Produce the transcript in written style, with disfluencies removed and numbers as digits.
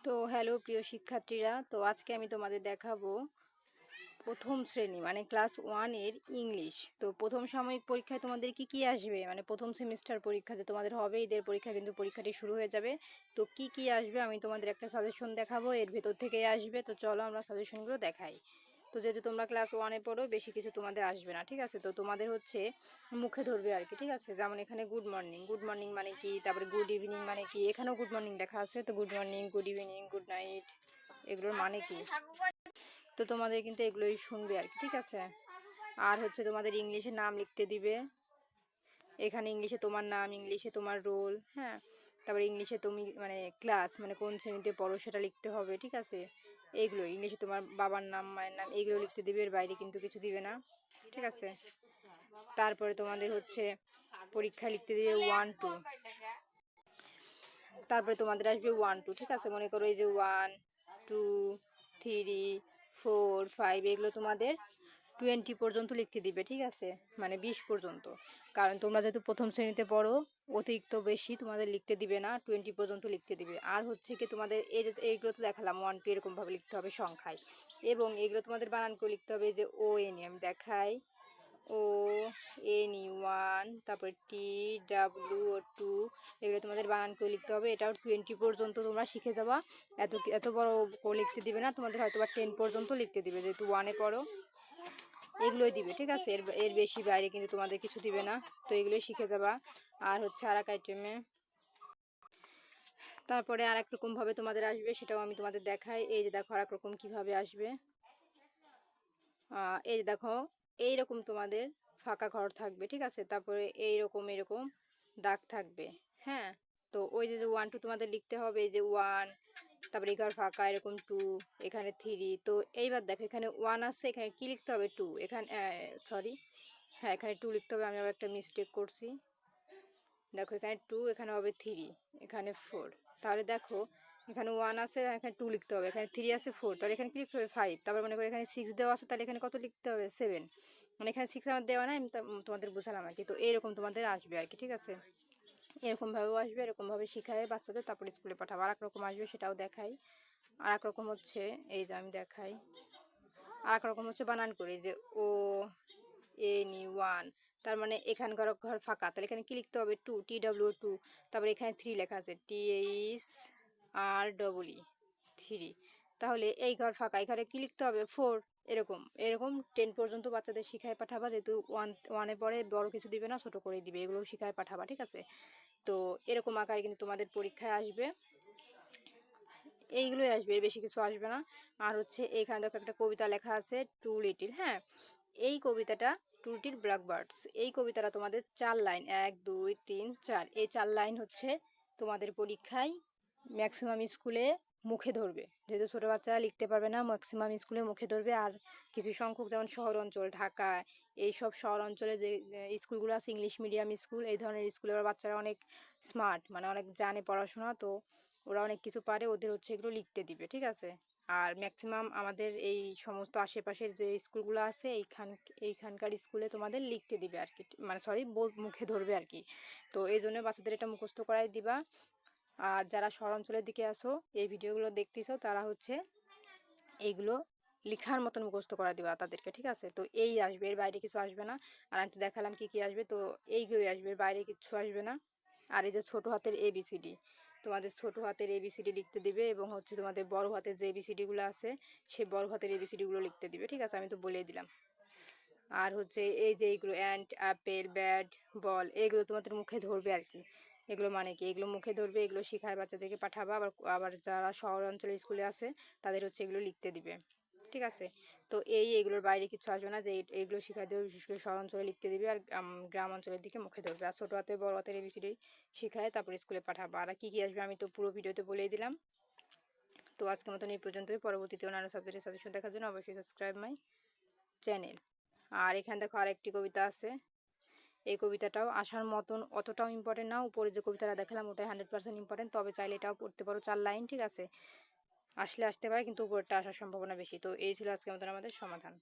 তো হ্যালো প্রিয় শিক্ষার্থীরা, তো আজকে আমি তোমাদের দেখাবো প্রথম শ্রেণী মানে ক্লাস 1 এর ইংলিশ। তো প্রথম সাময়িক পরীক্ষায় তোমাদের কি কি আসবে, মানে প্রথম সেমিস্টার পরীক্ষা যে তোমাদের হবে, ঈদের পরীক্ষা কিন্তু পরীক্ষাটি শুরু হয়ে যাবে। তো কি কি আসবে আমি তোমাদের একটা সাজেশন দেখাবো, এর ভেতর থেকেই আসবে। তো চলো আমরা সাজেশনগুলো দেখাই। তো যেহেতু তোমরা ক্লাস 1-এ পড়ো, বেশি কিছু তোমাদের আসবে না, ঠিক আছে। তো তোমাদের হচ্ছে মুখে ধরবে আর কি, ঠিক আছে। যেমন এখানে গুড মর্নিং, গুড মর্নিং মানে কি, তারপরে গুড ইভিনিং মানে কি, এখানেও গুড মর্নিং লেখা আছে। তো good morning, good evening, good night, এগুলোর মানে কি, তো তোমাদের কিন্তু এগুলোই শুনবে আর কি, ঠিক আছে। আর হচ্ছে তোমাদের ইংলিশে নাম লিখতে দিবে, এখানে ইংলিশে তোমার নাম, ইংলিশে তোমার রোল, হ্যাঁ। তারপরে ইংলিশে তুমি মানে ক্লাস মানে কোন শ্রেণীতে পড়ো সেটা লিখতে হবে, ঠিক আছে। এইগুলো ইংলিশে তোমার বাবার নাম, মায়ের নাম, এইগুলো লিখতে দিবে, এর বাইরে কিন্তু কিছু দিবে না, ঠিক আছে। তারপরে তোমাদের হচ্ছে পরীক্ষা লিখতে দিবে 1-2, তারপরে তোমাদের আসবে 1-2, ঠিক আছে। মনে করো এই যে 1, 2, 3, 4, 5, এগুলো তোমাদের 20 পর্যন্ত লিখতে দিবে, ঠিক আছে, মানে 20 পর্যন্ত। কারণ তোমরা যেহেতু প্রথম শ্রেণীতে পড়ো, অতিরিক্ত বেশি তোমাদের লিখতে দিবে না, 20 পর্যন্ত লিখতে দিবে। আর হচ্ছে কি তোমাদের এই যে এইগুলো তো দেখালাম 1-2 এরকমভাবে লিখতে হবে সংখ্যায়, এবং এগুলো তোমাদের বানান করে লিখতে হবে। যে ও এন আমি দেখাই, ও এন ই 1, তারপরে টি ডাব্লিউ ও 2, এগুলো তোমাদের বানান করে লিখতে হবে। এটাও 20 পর্যন্ত তোমরা শিখে যাবা। এত এত বড় করে লিখতে দিবে না, তোমাদের হয়তো বা 10 পর্যন্ত লিখতে দিবে, যেহেতু 1-এ পড়ো। এগুলোই দিবে, ঠিক আছে। এর এর বেশি বাইরে কিন্তু তোমাদের কিছু দিবে না। তো এগুলোই শিখে যাবা। আর হচ্ছে আর এক আইটেমে তারপরে আর এক রকম ভাবে তোমাদের আসবে, সেটাও আমি তোমাদের দেখাই। এই যে দেখো আর এক রকম কিভাবে আসবে। এই যে দেখো, এইরকম তোমাদের ফাঁকা ঘর থাকবে, ঠিক আছে। তারপরে এইরকম এরকম দাগ থাকবে, হ্যাঁ। তো ওই যে 1-2 তোমাদের লিখতে হবে, এই যে 1, তারপরে এই ঘর ফাঁকা, এরকম 2, এখানে 3। তো এইবার দেখো এখানে 1 আছে, এখানে কি লিখতে হবে 2, এখানে সরি, হ্যাঁ এখানে 2 লিখতে হবে। আমি আবার একটা মিস্টেক করছি, দেখো এখানে 2, এখানে হবে 3, এখানে 4। তাহলে দেখো এখানে 1 আছে, এখানে 2 লিখতে হবে, এখানে 3 আছে, 4, তাহলে এখানে কি লিখতে হবে 5। তারপর মনে করো এখানে 6 দেওয়া আছে, তাহলে এখানে কত লিখতে হবে 7, মানে এখানে 6 আমার দেওয়া নাই, আমি তোমাদের বোঝালাম আর কি। তো এইরকম তোমাদের আসবে আর কি, ঠিক আছে। এরকমভাবেও আসবে, এরকমভাবে শিখায় বাচ্চাদের, তারপর স্কুলে পাঠাবো। আর এক রকম আসবে, সেটাও দেখাই। আর এক রকম হচ্ছে এই যে আমি দেখাই, আর এক রকম হচ্ছে বানান করি, যে ও এন ই 1, তার মানে এখানকার ঘর ফাঁকা, তাহলে এখানে কি লিখতে হবে 2, টি ডাব্লিউ 2, তারপরে এখানে 3 লেখা আছে, T H R double E 3, তাহলে এই ঘর ফাঁকা, এখানে কি লিখতে হবে 4। এরকম এরকম 10 পর্যন্ত বাচ্চাদের শিখায় পাঠাবা, যেহেতু 1-এ পরে বড় কিছু দিবে না, ছোট করে দিবে, এগুলো শিখায় পাঠাবা, ঠিক আছে। তো এরকম আকারে কিন্তু তোমাদের পরীক্ষায় আসবে, এইগুলোই আসবে, এর বেশি কিছু আসবে না। আর হচ্ছে এখানে দেখো একটা কবিতা লেখা আছে, টু লিটিল, হ্যাঁ। এই কবিতাটা টু লিটিল ব্ল্যাকবার্ডস, এই কবিতাটা তোমাদের 4 লাইন, 1 2 3 4, এই 4 লাইন হচ্ছে তোমাদের পরীক্ষায় ম্যাক্সিমাম স্কুলে মুখে ধরবে। যেহেতু ছোটো বাচ্চারা লিখতে পারবে না, ম্যাক্সিমাম স্কুলে মুখে ধরবে। আর কিছু সংখ্যক যেমন শহর অঞ্চল, ঢাকা, এইসব শহর অঞ্চলে যে স্কুলগুলো আছে, ইংলিশ মিডিয়াম স্কুল, এই ধরনের স্কুলে ওরা বাচ্চারা অনেক স্মার্ট, মানে অনেক জানে পড়াশোনা, তো ওরা অনেক কিছু পারে, ওদের হচ্ছে এগুলো লিখতে দিবে, ঠিক আছে। আর ম্যাক্সিমাম আমাদের এই সমস্ত আশেপাশের যে স্কুলগুলো আছে, এইখানকার স্কুলে তোমাদের লিখতে দিবে আর কি, মানে সরি মুখে ধরবে আর কি। তো এই জন্য বাচ্চাদের এটা মুখস্থ করাই দিবা। আর যারা শহর অঞ্চলের দিকে আসো, এই ভিডিওগুলো দেখতেছো, তারা হচ্ছে এইগুলো লিখার মতন মুখস্থ করা দিবা তাদেরকে, ঠিক আছে। তো এই আসবে, এর বাইরে কিছু আসবে না। আর আমি তো দেখালাম কি কি আসবে, তো এইগুলোই আসবে, এর বাইরে কিছু আসবে না। আর এই যে ছোট হাতের এবিসিডি, তোমাদের ছোট হাতের এবিসিডি লিখতে দিবে, এবং হচ্ছে তোমাদের বড় হাতের যে এবিসিডিগুলো আছে, সেই বড় হাতের এবিসিডিগুলো লিখতে দিবে, ঠিক আছে। আমি তো বলেই দিলাম। আর হচ্ছে এই যে এইগুলো অ্যান্ট, অ্যাপেল, ব্যাড, বল, এগুলো তোমাদের মুখে ধরবে আর কি। এগুলো মানে কি, এগুলো মুখে ধরবে, এগুলো শিখায় বাচ্চাদেরকে পাঠাবা। আবার আবার যারা শহর অঞ্চলের স্কুলে আছে, তাদের হচ্ছে এগুলো লিখতে দিবে, ঠিক আছে। তো এগুলোর বাইরে কিছু আসবে না, যে এইগুলো শিখাই দেবে, বিশেষ করে শহর অঞ্চলে লিখতে দিবে, আর গ্রাম অঞ্চলের দিকে মুখে ধরবে। আর ছোটো হাতে বড় হাতের এবিসিডি শিখায় তারপর স্কুলে পাঠাবা। আর কি কি আসবে আমি তো পুরো ভিডিওতে বলেই দিলাম। তো আজকের মতন এই পর্যন্তই। পরবর্তীতে অন্যান্য সাবজেক্টের সাজেশন দেখার জন্য অবশ্যই সাবস্ক্রাইব মাই চ্যানেল। আর এখানে দেখো আরেকটি কবিতা আছে, এই কবিতাটাও আসার মতন, অতটাও ইম্পর্টেন্ট না। উপরে যে কবিতাটা দেখালাম ওটাই 100% ইম্পর্টেন্ট, তবে চাইলে এটাও পড়তে পারো, 4 লাইন, ঠিক আছে। আসলে আসতে পারে, কিন্তু উপরটা আসার সম্ভাবনা বেশি। তো এই ছিল আজকের মতন আমাদের সমাধান।